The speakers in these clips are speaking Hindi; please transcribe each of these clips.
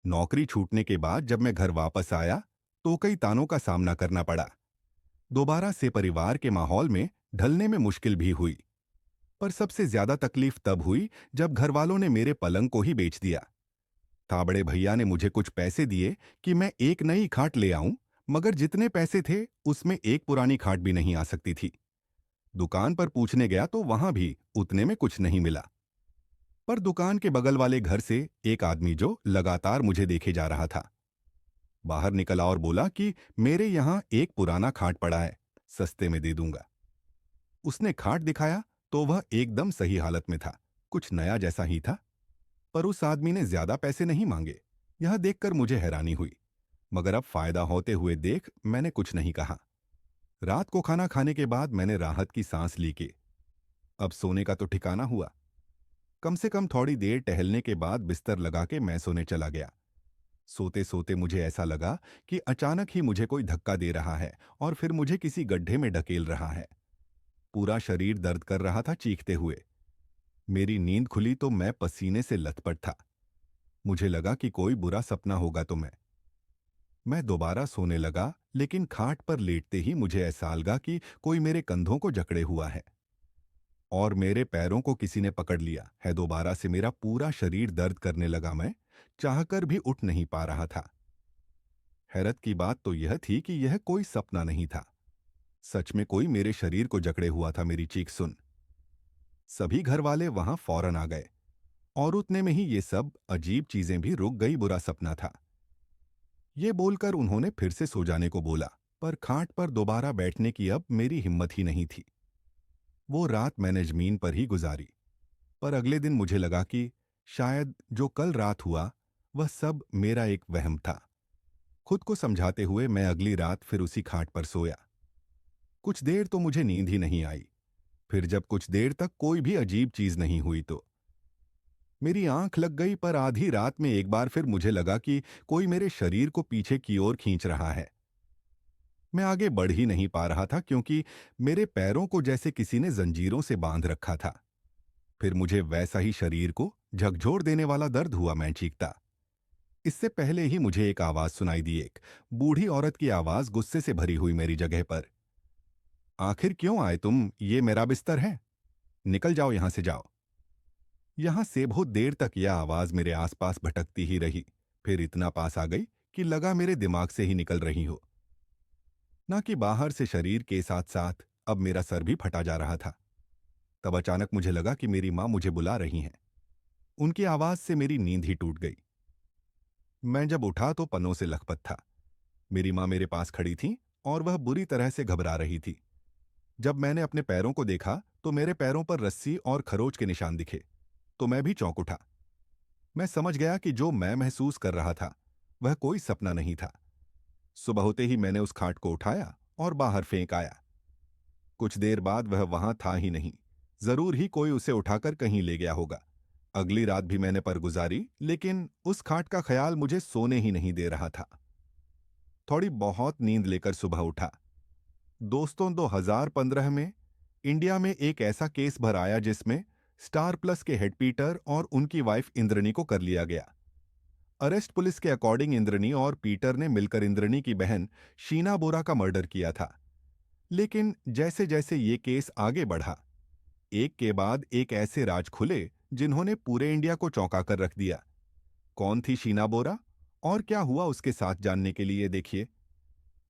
नौकरी छूटने के बाद जब मैं घर वापस आया तो कई तानों का सामना करना पड़ा। दोबारा से परिवार के माहौल में ढलने में मुश्किल भी हुई। पर सबसे ज्यादा तकलीफ तब हुई जब घर वालों ने मेरे पलंग को ही बेच दिया था। बड़े भैया ने मुझे कुछ पैसे दिए कि मैं एक नई खाट ले आऊं, मगर जितने पैसे थे उसमें एक पुरानी खाट भी नहीं आ सकती थी। दुकान पर पूछने गया तो वहां भी उतने में कुछ नहीं मिला। पर दुकान के बगल वाले घर से एक आदमी जो लगातार मुझे देखे जा रहा था बाहर निकला और बोला कि मेरे यहाँ एक पुराना खाट पड़ा है, सस्ते में दे दूंगा। उसने खाट दिखाया तो वह एकदम सही हालत में था, कुछ नया जैसा ही था। पर उस आदमी ने ज्यादा पैसे नहीं मांगे। यह देखकर मुझे हैरानी हुई, मगर अब फायदा होते हुए देख मैंने कुछ नहीं कहा। रात को खाना खाने के बाद मैंने राहत की सांस ली कि अब सोने का तो ठिकाना हुआ। कम से कम थोड़ी देर टहलने के बाद बिस्तर लगा के मैं सोने चला गया। सोते सोते मुझे ऐसा लगा कि अचानक ही मुझे कोई धक्का दे रहा है और फिर मुझे किसी गड्ढे में ढकेल रहा है। पूरा शरीर दर्द कर रहा था चीखते हुए। मेरी नींद खुली तो मैं पसीने से लथपथ था। मुझे लगा कि कोई बुरा सपना होगा तो मैं दोबारा सोने लगा, लेकिन खाट पर लेटते ही मुझे ऐसा लगा कि कोई मेरे कंधों को जकड़े हुआ है और मेरे पैरों को किसी ने पकड़ लिया है। दोबारा से मेरा पूरा शरीर दर्द करने लगा। मैं चाहकर भी उठ नहीं पा रहा था। हैरत की बात तो यह थी कि यह कोई सपना नहीं था। सच में कोई मेरे शरीर को जकड़े हुआ था। मेरी चीख सुन सभी घर वाले वहां फौरन आ गए और उतने में ही ये सब अजीब चीजें भी रुक गई। बुरा सपना था, ये बोलकर उन्होंने फिर से सो जाने को बोला। पर खाट पर दोबारा बैठने की अब मेरी हिम्मत ही नहीं थी। वो रात मैंने जमीन पर ही गुजारी। पर अगले दिन मुझे लगा कि शायद जो कल रात हुआ वह सब मेरा एक वहम था। खुद को समझाते हुए मैं अगली रात फिर उसी खाट पर सोया। कुछ देर तो मुझे नींद ही नहीं आई। फिर जब कुछ देर तक कोई भी अजीब चीज नहीं हुई तो मेरी आंख लग गई। पर आधी रात में एक बार फिर मुझे लगा कि कोई मेरे शरीर को पीछे की ओर खींच रहा है। मैं आगे बढ़ ही नहीं पा रहा था क्योंकि मेरे पैरों को जैसे किसी ने जंजीरों से बांध रखा था। फिर मुझे वैसा ही शरीर को झकझोर देने वाला दर्द हुआ। मैं चीखता। इससे पहले ही मुझे एक आवाज सुनाई दी, एक बूढ़ी औरत की आवाज गुस्से से भरी हुई मेरी जगह पर। आखिर क्यों आए तुम? ये मेरा बिस्तर है, निकल जाओ यहां से, जाओ। यहां से बहुत देर तक यह आवाज मेरे आसपास भटकती ही रही। फिर इतना पास आ गई कि लगा मेरे दिमाग से ही निकल रही हो। ना कि बाहर से शरीर के साथ साथ अब मेरा सर भी फटा जा रहा था। तब अचानक मुझे लगा कि मेरी माँ मुझे बुला रही हैं। उनकी आवाज से मेरी नींद ही टूट गई। मैं जब उठा तो पन्नों से लखपत था। मेरी माँ मेरे पास खड़ी थी और वह बुरी तरह से घबरा रही थी। जब मैंने अपने पैरों को देखा तो मेरे पैरों पर रस्सी और खरोच के निशान दिखे तो मैं भी चौंक उठा। मैं समझ गया कि जो मैं महसूस कर रहा था वह कोई सपना नहीं था। सुबह होते ही मैंने उस खाट को उठाया और बाहर फेंक आया। कुछ देर बाद वह वहां था ही नहीं। जरूर ही कोई उसे उठाकर कहीं ले गया होगा। अगली रात भी मैंने पर गुजारी, लेकिन उस खाट का ख्याल मुझे सोने ही नहीं दे रहा था। थोड़ी बहुत नींद लेकर सुबह उठा। दोस्तों, 2015 में इंडिया में एक ऐसा केस भर आया जिसमें स्टार प्लस के हेड पीटर और उनकी वाइफ इंद्रनी को कर लिया गया अरेस्ट। पुलिस के अकॉर्डिंग इंद्रनी और पीटर ने मिलकर इंद्रनी की बहन शीना बोरा का मर्डर किया था। लेकिन जैसे जैसे ये केस आगे बढ़ा, एक के बाद एक ऐसे राज खुले जिन्होंने पूरे इंडिया को चौंका कर रख दिया। कौन थी शीना बोरा और क्या हुआ उसके साथ, जानने के लिए देखिए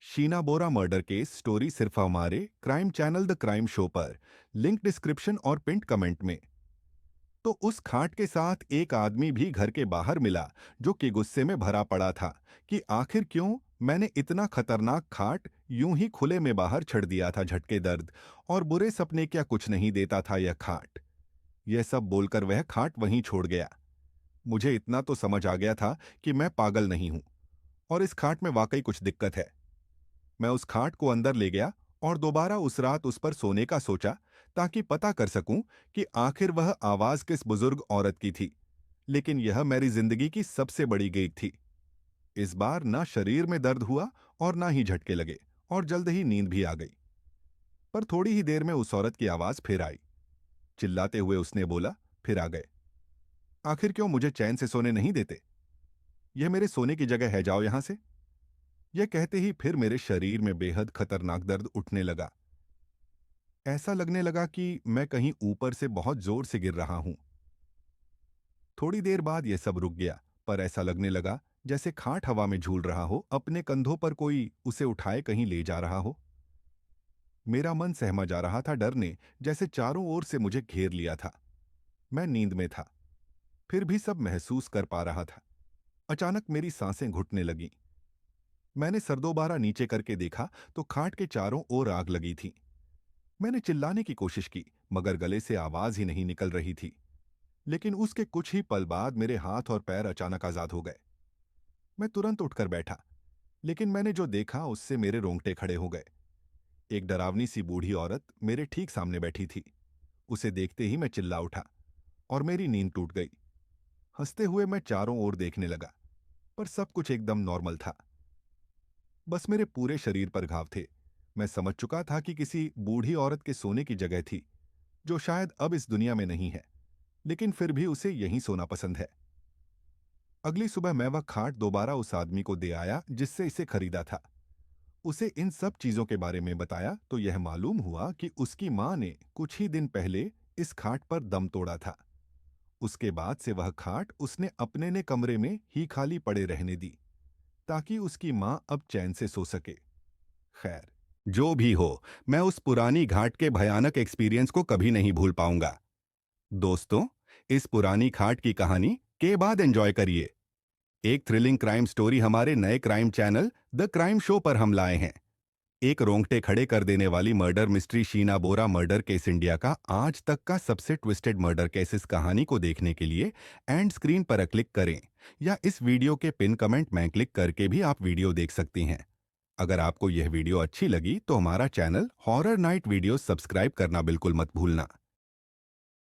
शीना बोरा मर्डर केस स्टोरी सिर्फ हमारे crime channel the crime show पर, लिंक डिस्क्रिप्शन और पिंट कमेंट में। तो उस खाट के साथ एक आदमी भी घर के बाहर मिला जो कि गुस्से में भरा पड़ा था कि आखिर क्यों मैंने इतना खतरनाक खाट यूं ही खुले में बाहर छड़ दिया था। झटके, दर्द और बुरे सपने क्या कुछ नहीं देता था यह खाट? यह सब बोलकर वह खाट वहीं छोड़ गया। मुझे इतना तो समझ आ गया था कि मैं पागल नहीं हूं और इस खाट में वाकई कुछ दिक्कत है। मैं उस खाट को अंदर ले गया और दोबारा उस रात उस पर सोने का सोचा ताकि पता कर सकूं कि आखिर वह आवाज किस बुजुर्ग औरत की थी। लेकिन यह मेरी जिंदगी की सबसे बड़ी गेग थी। इस बार ना शरीर में दर्द हुआ और ना ही झटके लगे और जल्द ही नींद भी आ गई। पर थोड़ी ही देर में उस औरत की आवाज फिर आई। चिल्लाते हुए उसने बोला, फिर आ गए। आखिर क्यों मुझे चैन से सोने नहीं देते? यह मेरे सोने की जगह है, जाओ यहां से। यह कहते ही फिर मेरे शरीर में बेहद खतरनाक दर्द उठने लगा। ऐसा लगने लगा कि मैं कहीं ऊपर से बहुत जोर से गिर रहा हूं। थोड़ी देर बाद यह सब रुक गया, पर ऐसा लगने लगा जैसे खाट हवा में झूल रहा हो, अपने कंधों पर कोई उसे उठाए कहीं ले जा रहा हो। मेरा मन सहमा जा रहा था डर ने, जैसे चारों ओर से मुझे घेर लिया था। मैं नींद में था, फिर भी सब महसूस कर पा रहा था। अचानक मेरी सांसें घुटने लगीं। मैंने सर दोबारा नीचे करके देखा तो खाट के चारों ओर आग लगी थी। मैंने चिल्लाने की कोशिश की, मगर गले से आवाज ही नहीं निकल रही थी। लेकिन उसके कुछ ही पल बाद मेरे हाथ और पैर अचानक आजाद हो गए। मैं तुरंत उठकर बैठा, लेकिन मैंने जो देखा उससे मेरे रोंगटे खड़े हो गए। एक डरावनी सी बूढ़ी औरत मेरे ठीक सामने बैठी थी। उसे देखते ही मैं चिल्ला उठा और मेरी नींद टूट गई। हंसते हुए मैं चारों ओर देखने लगा, पर सब कुछ एकदम नॉर्मल था। बस मेरे पूरे शरीर पर घाव थे। मैं समझ चुका था कि किसी बूढ़ी औरत के सोने की जगह थी, जो शायद अब इस दुनिया में नहीं है, लेकिन फिर भी उसे यहीं सोना पसंद है। अगली सुबह मैं वह खाट दोबारा उस आदमी को दे आया जिससे इसे खरीदा था। उसे इन सब चीजों के बारे में बताया तो यह मालूम हुआ कि उसकी मां ने कुछ ही दिन पहले इस खाट पर दम तोड़ा था। उसके बाद से वह खाट उसने अपने ने कमरे में ही खाली पड़े रहने दी, ताकि उसकी मां अब चैन से सो सके। खैर, जो भी हो, मैं उस पुरानी घाट के भयानक एक्सपीरियंस को कभी नहीं भूल पाऊंगा। दोस्तों, इस पुरानी खाट की कहानी के बाद एंजॉय करिए। एक थ्रिलिंग क्राइम स्टोरी हमारे नए crime channel the crime show पर हम लाए हैं। एक रोंगटे खड़े कर देने वाली मर्डर मिस्ट्री शीना बोरा मर्डर केस इंडिया का आज तक का सबसे ट्विस्टेड मर्डर केसेस कहानी को देखने के लिए एंड स्क्रीन पर क्लिक करें, या इस वीडियो के पिन कमेंट में क्लिक करके भी आप वीडियो देख सकती हैं। अगर आपको यह वीडियो अच्छी लगी तो हमारा channel horror night video subscribe करना बिल्कुल मत भूलना।